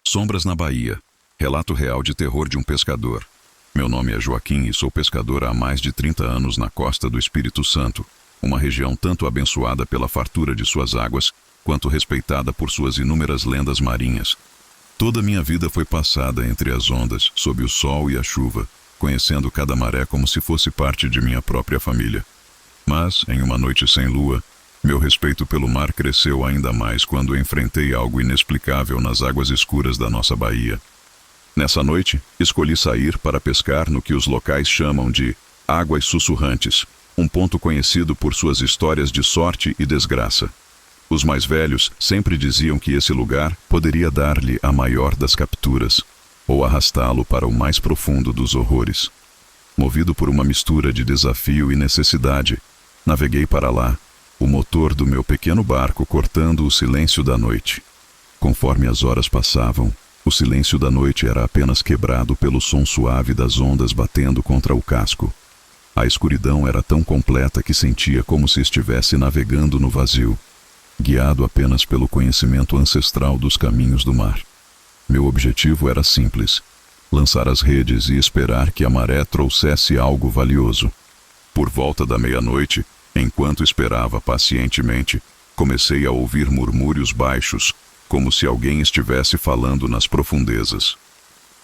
Sombras na Bahia. Relato real de terror de um pescador. Meu nome é Joaquim e sou pescador há mais de 30 anos na costa do Espírito Santo, uma região tanto abençoada pela fartura de suas águas, quanto respeitada por suas inúmeras lendas marinhas. Toda minha vida foi passada entre as ondas, sob o sol e a chuva, conhecendo cada maré como se fosse parte de minha própria família. Mas, em uma noite sem lua, meu respeito pelo mar cresceu ainda mais quando enfrentei algo inexplicável nas águas escuras da nossa baía. Nessa noite, escolhi sair para pescar no que os locais chamam de Águas Sussurrantes, um ponto conhecido por suas histórias de sorte e desgraça. Os mais velhos sempre diziam que esse lugar poderia dar-lhe a maior das capturas, ou arrastá-lo para o mais profundo dos horrores. Movido por uma mistura de desafio e necessidade, naveguei para lá, o motor do meu pequeno barco cortando o silêncio da noite. Conforme as horas passavam, o silêncio da noite era apenas quebrado pelo som suave das ondas batendo contra o casco. A escuridão era tão completa que sentia como se estivesse navegando no vazio, guiado apenas pelo conhecimento ancestral dos caminhos do mar. Meu objetivo era simples: lançar as redes e esperar que a maré trouxesse algo valioso. Por volta da meia-noite, enquanto esperava pacientemente, comecei a ouvir murmúrios baixos, como se alguém estivesse falando nas profundezas.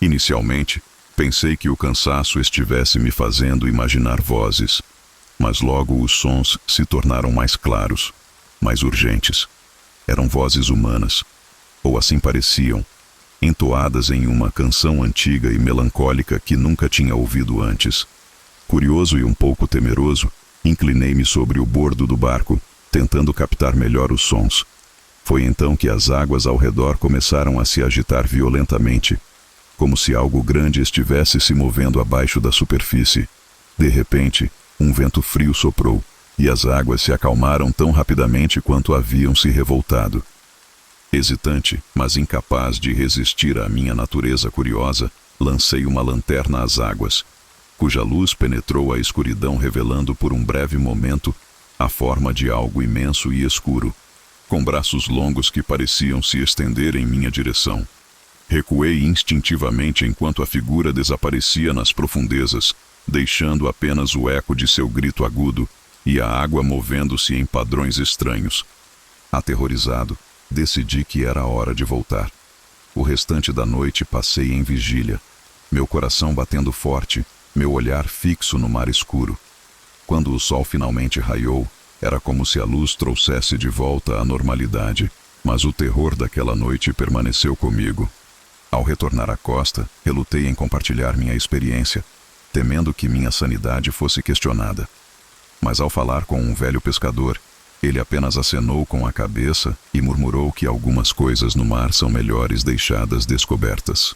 Inicialmente, pensei que o cansaço estivesse me fazendo imaginar vozes, mas logo os sons se tornaram mais claros, mais urgentes. Eram vozes humanas, ou assim pareciam, entoadas em uma canção antiga e melancólica que nunca tinha ouvido antes. Curioso e um pouco temeroso, inclinei-me sobre o bordo do barco, tentando captar melhor os sons. Foi então que as águas ao redor começaram a se agitar violentamente, como se algo grande estivesse se movendo abaixo da superfície. De repente, um vento frio soprou, e as águas se acalmaram tão rapidamente quanto haviam se revoltado. Hesitante, mas incapaz de resistir à minha natureza curiosa, lancei uma lanterna às águas, cuja luz penetrou a escuridão, revelando por um breve momento a forma de algo imenso e escuro, com braços longos que pareciam se estender em minha direção. Recuei instintivamente enquanto a figura desaparecia nas profundezas, deixando apenas o eco de seu grito agudo e a água movendo-se em padrões estranhos. Aterrorizado, decidi que era hora de voltar. O restante da noite passei em vigília, meu coração batendo forte, meu olhar fixo no mar escuro. Quando o sol finalmente raiou, era como se a luz trouxesse de volta a normalidade, mas o terror daquela noite permaneceu comigo. Ao retornar à costa, relutei em compartilhar minha experiência, temendo que minha sanidade fosse questionada. Mas ao falar com um velho pescador, ele apenas acenou com a cabeça e murmurou que algumas coisas no mar são melhores deixadas descobertas.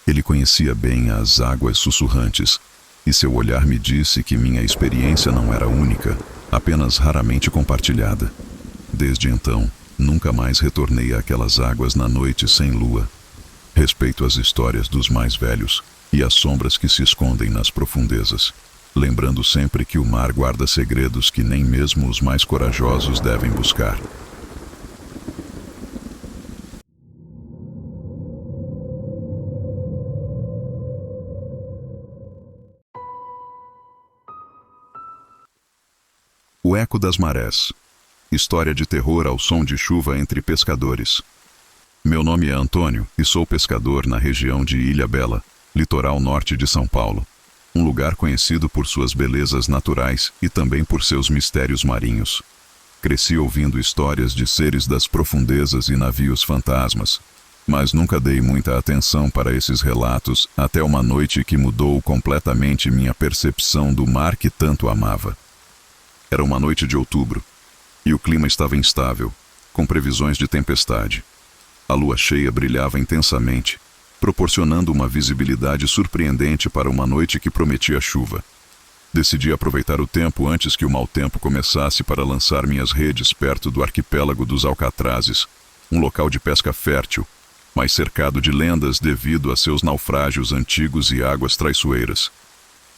Ele conhecia bem as águas sussurrantes, e seu olhar me disse que minha experiência não era única, apenas raramente compartilhada. Desde então, nunca mais retornei àquelas águas na noite sem lua. Respeito as histórias dos mais velhos e as sombras que se escondem nas profundezas, lembrando sempre que o mar guarda segredos que nem mesmo os mais corajosos devem buscar. O Eco das Marés. História de terror ao som de chuva entre pescadores. Meu nome é Antônio e sou pescador na região de Ilhabela, litoral norte de São Paulo. Um lugar conhecido por suas belezas naturais e também por seus mistérios marinhos. Cresci ouvindo histórias de seres das profundezas e navios fantasmas, mas nunca dei muita atenção para esses relatos até uma noite que mudou completamente minha percepção do mar que tanto amava. Era uma noite de outubro, e o clima estava instável, com previsões de tempestade. A lua cheia brilhava intensamente, proporcionando uma visibilidade surpreendente para uma noite que prometia chuva. Decidi aproveitar o tempo antes que o mau tempo começasse para lançar minhas redes perto do arquipélago dos Alcatrazes, um local de pesca fértil, mas cercado de lendas devido a seus naufrágios antigos e águas traiçoeiras.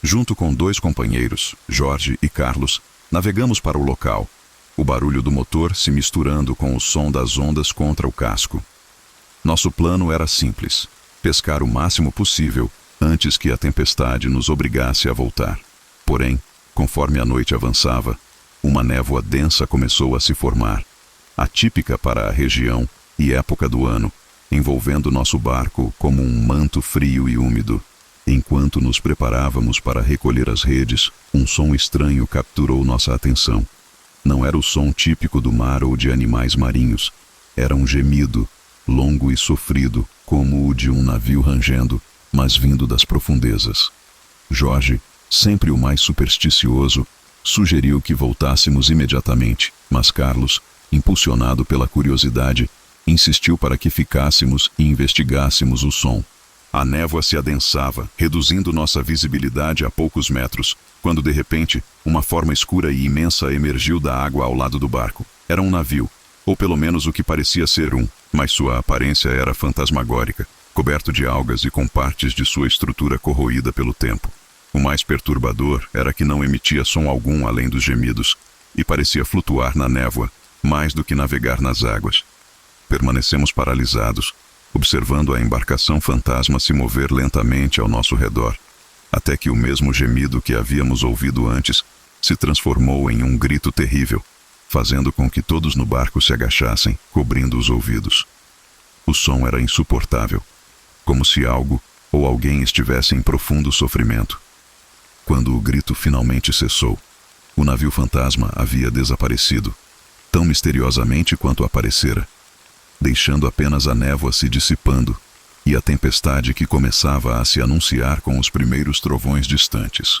Junto com 2 companheiros, Jorge e Carlos, navegamos para o local, o barulho do motor se misturando com o som das ondas contra o casco. Nosso plano era simples: pescar o máximo possível antes que a tempestade nos obrigasse a voltar. Porém, conforme a noite avançava, uma névoa densa começou a se formar, atípica para a região e época do ano, envolvendo nosso barco como um manto frio e úmido. Enquanto nos preparávamos para recolher as redes, um som estranho capturou nossa atenção. Não era o som típico do mar ou de animais marinhos. Era um gemido, longo e sofrido, como o de um navio rangendo, mas vindo das profundezas. Jorge, sempre o mais supersticioso, sugeriu que voltássemos imediatamente, mas Carlos, impulsionado pela curiosidade, insistiu para que ficássemos e investigássemos o som. A névoa se adensava, reduzindo nossa visibilidade a poucos metros, quando de repente, uma forma escura e imensa emergiu da água ao lado do barco. Era um navio, ou pelo menos o que parecia ser um, mas sua aparência era fantasmagórica, coberto de algas e com partes de sua estrutura corroída pelo tempo. O mais perturbador era que não emitia som algum além dos gemidos, e parecia flutuar na névoa, mais do que navegar nas águas. Permanecemos paralisados, observando a embarcação fantasma se mover lentamente ao nosso redor, até que o mesmo gemido que havíamos ouvido antes se transformou em um grito terrível, fazendo com que todos no barco se agachassem, cobrindo os ouvidos. O som era insuportável, como se algo ou alguém estivesse em profundo sofrimento. Quando o grito finalmente cessou, o navio fantasma havia desaparecido, tão misteriosamente quanto aparecera, deixando apenas a névoa se dissipando e a tempestade que começava a se anunciar com os primeiros trovões distantes.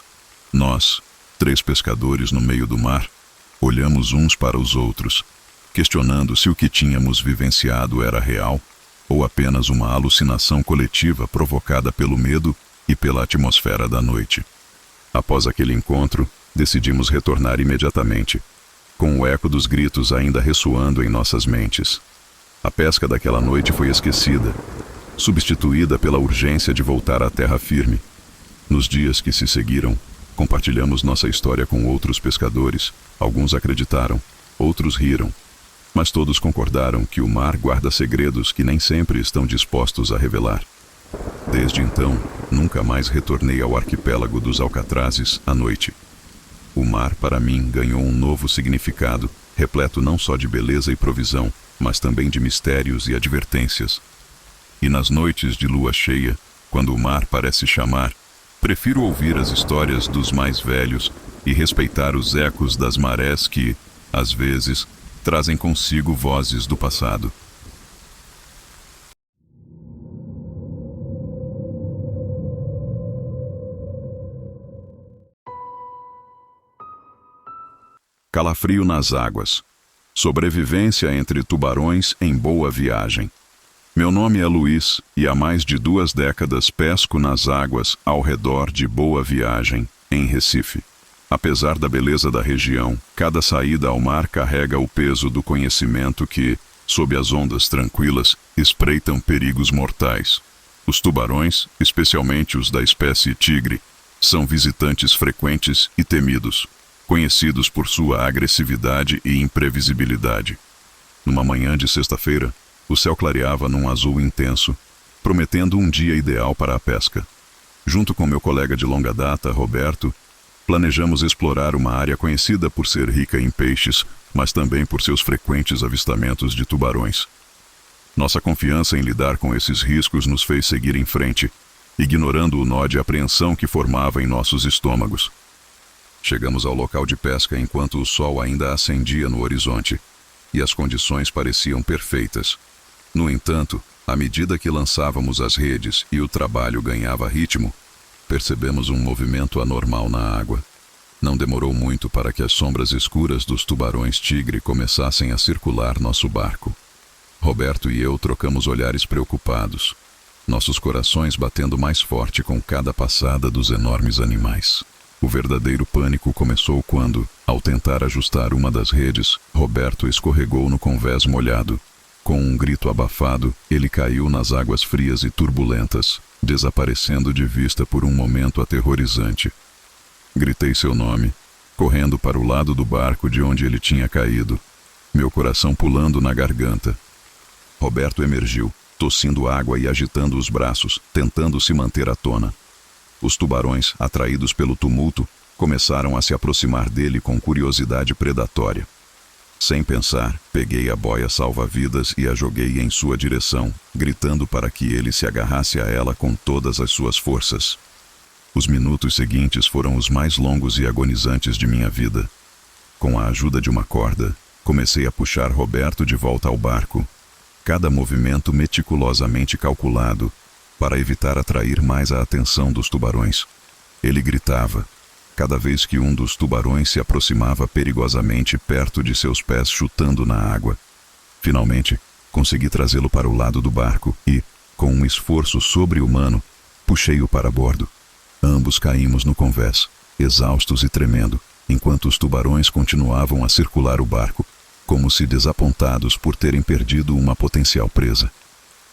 Nós, 3 pescadores no meio do mar, olhamos uns para os outros, questionando se o que tínhamos vivenciado era real ou apenas uma alucinação coletiva provocada pelo medo e pela atmosfera da noite. Após aquele encontro, decidimos retornar imediatamente, com o eco dos gritos ainda ressoando em nossas mentes. A pesca daquela noite foi esquecida, substituída pela urgência de voltar à terra firme. Nos dias que se seguiram, compartilhamos nossa história com outros pescadores. Alguns acreditaram, outros riram, mas todos concordaram que o mar guarda segredos que nem sempre estão dispostos a revelar. Desde então, nunca mais retornei ao arquipélago dos Alcatrazes à noite. O mar, para mim, ganhou um novo significado, repleto não só de beleza e provisão, mas também de mistérios e advertências. E nas noites de lua cheia, quando o mar parece chamar, prefiro ouvir as histórias dos mais velhos e respeitar os ecos das marés que, às vezes, trazem consigo vozes do passado. Calafrio nas águas. Sobrevivência entre tubarões em Boa Viagem. Meu nome é Luiz e há mais de 2 décadas pesco nas águas ao redor de Boa Viagem, em Recife. Apesar da beleza da região, cada saída ao mar carrega o peso do conhecimento que, sob as ondas tranquilas, espreitam perigos mortais. Os tubarões, especialmente os da espécie tigre, são visitantes frequentes e temidos, conhecidos por sua agressividade e imprevisibilidade. Numa manhã de sexta-feira, o céu clareava num azul intenso, prometendo um dia ideal para a pesca. Junto com meu colega de longa data, Roberto, planejamos explorar uma área conhecida por ser rica em peixes, mas também por seus frequentes avistamentos de tubarões. Nossa confiança em lidar com esses riscos nos fez seguir em frente, ignorando o nó de apreensão que formava em nossos estômagos. Chegamos ao local de pesca enquanto o sol ainda ascendia no horizonte, e as condições pareciam perfeitas. No entanto, à medida que lançávamos as redes e o trabalho ganhava ritmo, percebemos um movimento anormal na água. Não demorou muito para que as sombras escuras dos tubarões-tigre começassem a circular nosso barco. Roberto e eu trocamos olhares preocupados, nossos corações batendo mais forte com cada passada dos enormes animais. O verdadeiro pânico começou quando, ao tentar ajustar uma das redes, Roberto escorregou no convés molhado. Com um grito abafado, ele caiu nas águas frias e turbulentas, desaparecendo de vista por um momento aterrorizante. Gritei seu nome, correndo para o lado do barco de onde ele tinha caído, meu coração pulando na garganta. Roberto emergiu, tossindo água e agitando os braços, tentando se manter à tona. Os tubarões, atraídos pelo tumulto, começaram a se aproximar dele com curiosidade predatória. Sem pensar, peguei a boia salva-vidas e a joguei em sua direção, gritando para que ele se agarrasse a ela com todas as suas forças. Os minutos seguintes foram os mais longos e agonizantes de minha vida. Com a ajuda de uma corda, comecei a puxar Roberto de volta ao barco. Cada movimento meticulosamente calculado, para evitar atrair mais a atenção dos tubarões. Ele gritava, cada vez que um dos tubarões se aproximava perigosamente perto de seus pés chutando na água. Finalmente, consegui trazê-lo para o lado do barco e, com um esforço sobre-humano, puxei-o para bordo. Ambos caímos no convés, exaustos e tremendo, enquanto os tubarões continuavam a circular o barco, como se desapontados por terem perdido uma potencial presa.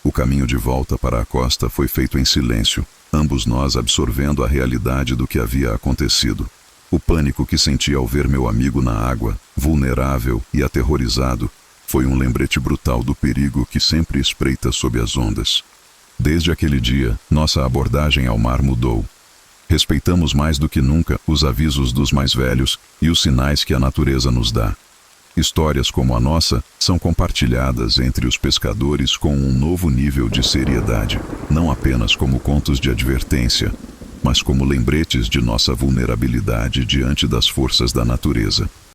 O caminho de volta para a costa foi feito em silêncio, ambos nós absorvendo a realidade do que havia acontecido. O pânico que senti ao ver meu amigo na água, vulnerável e aterrorizado, foi um lembrete brutal do perigo que sempre espreita sob as ondas. Desde aquele dia, nossa abordagem ao mar mudou. Respeitamos mais do que nunca os avisos dos mais velhos e os sinais que a natureza nos dá. Histórias como a nossa são compartilhadas entre os pescadores com um novo nível de seriedade, não apenas como contos de advertência, mas como lembretes de nossa vulnerabilidade diante das forças da natureza.